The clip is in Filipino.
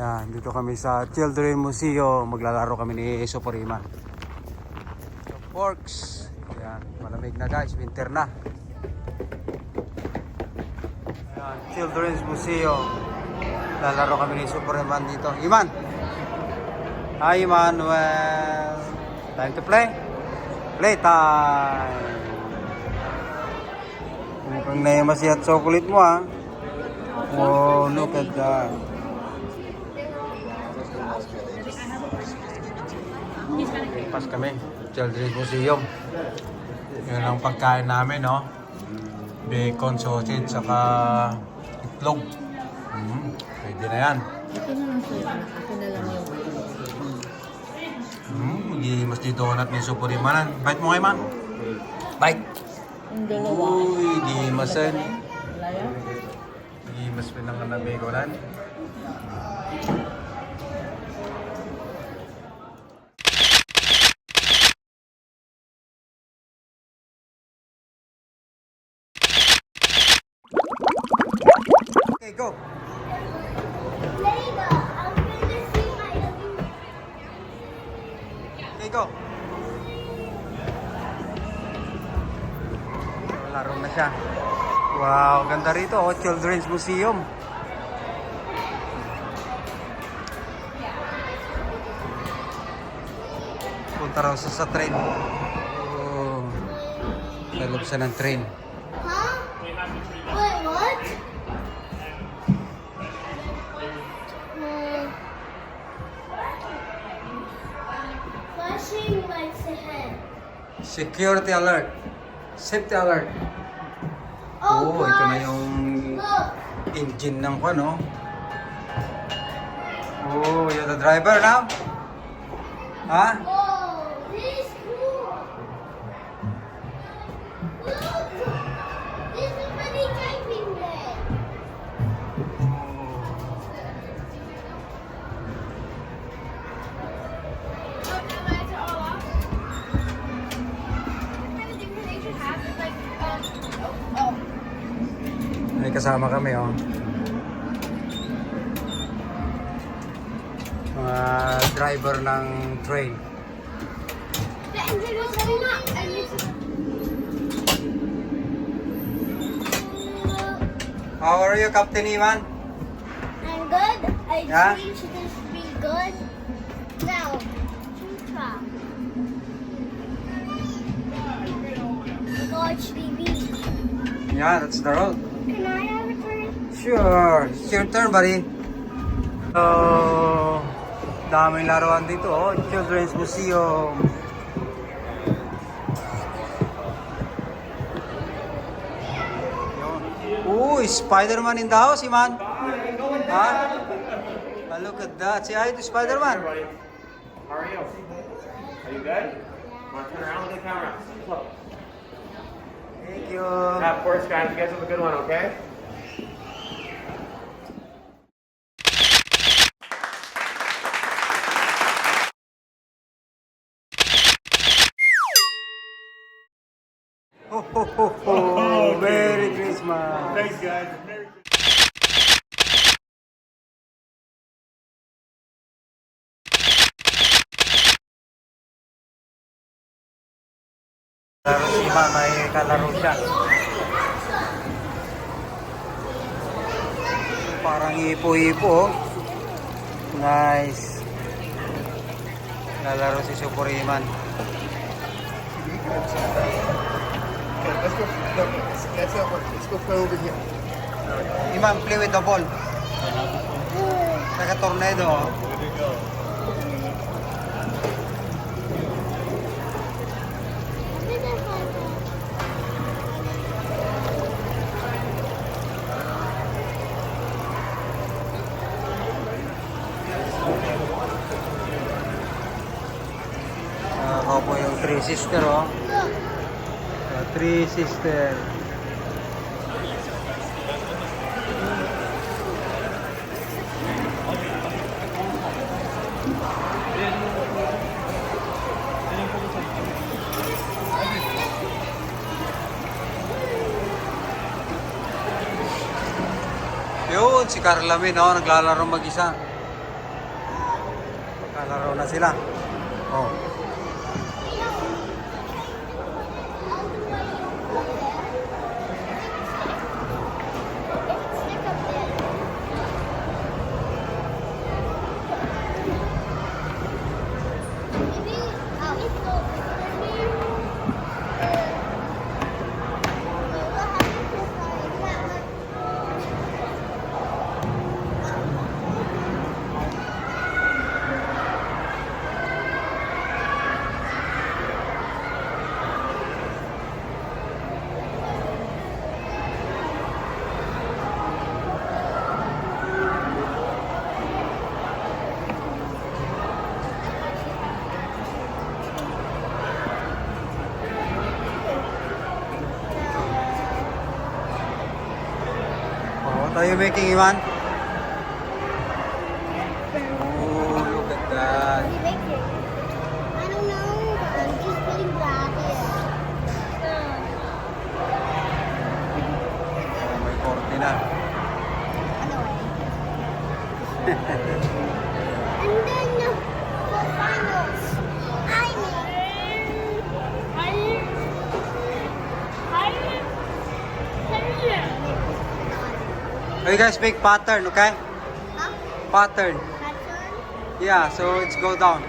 Ayan, dito kami sa Children Museum. Maglalaro kami ni Suprema. Forks. Ayan, malamig na guys, winter na. Ayan, Children's Museum. Lalaro kami ni Suprema dito. Iman! Hi Manuel! Time to play? Playtime! Mukhang naimas at chocolate mo ha. Oh, look at that. Pas kami, Children's Museum. Yan ang pagkain namin, no? Bacon, sausage, saka itlog. Pwede na yan. Ito na lang sa'yo. Ito na lang yung... Mas dito donut ni Supurimanan. Bite mo kayo, man? Bite! Yung dalawa. Uy, di masan. Wala yan? Di mas pinangan na baconan. Okay, go! Okay, go! Laro na siya. Wow, ganda rito. Oh, Children's Museum. Punta raw sa train. Oh, lalab siya ng train. Huh? Wait, what? Flashing lights ahead. Security alert. Safety alert. Oh, Oh, ito na gosh. yung Look. engine ng ano. Oh, you're the driver now? Ha? Oh, this is cool. Look. There's somebody driving there. May kasama kami, oh. Mga driver ng train. The engine was going up. And How are you, Captain Iman? I'm good. I Yeah? changed this to be good. Now, try. Watch TV. Yeah, that's the road. Can I have a turn? Sure. It's your turn, buddy. So, daming laruan dito, oh. Children's Museum. Ooh, Spider-Man in the house, Iman. Huh? Oh, look at that. Say hi to Spider-Man. Everybody, how are you? Are you good? Want to turn around with the camera? Look. Thank you. Yeah, of course, guys. You guys have a good one, okay? Ho, ho, ho, ho. Merry Christmas. Thanks, guys. Laro si Iman, may kalaro siya. Parang ipo-ipo, oh. Nice. Lalaro si Supuriman. Let's go. No, that's not working. Let's go play over here. Iman, play with the ball. Naka-tornado, oh. Ako po yung Three Sister, oh. Three Sister. Yun, si Carla Min, oh, naglalaro mag-isa. Naglalaro na sila. Oh. What are you making, Ivan? Oh, look at that. I don't know, but I'm just getting rabbit. Oh, may korte na. And then for finals, You guys make pattern, okay? Huh? Pattern. Pattern? Yeah, so it's go down.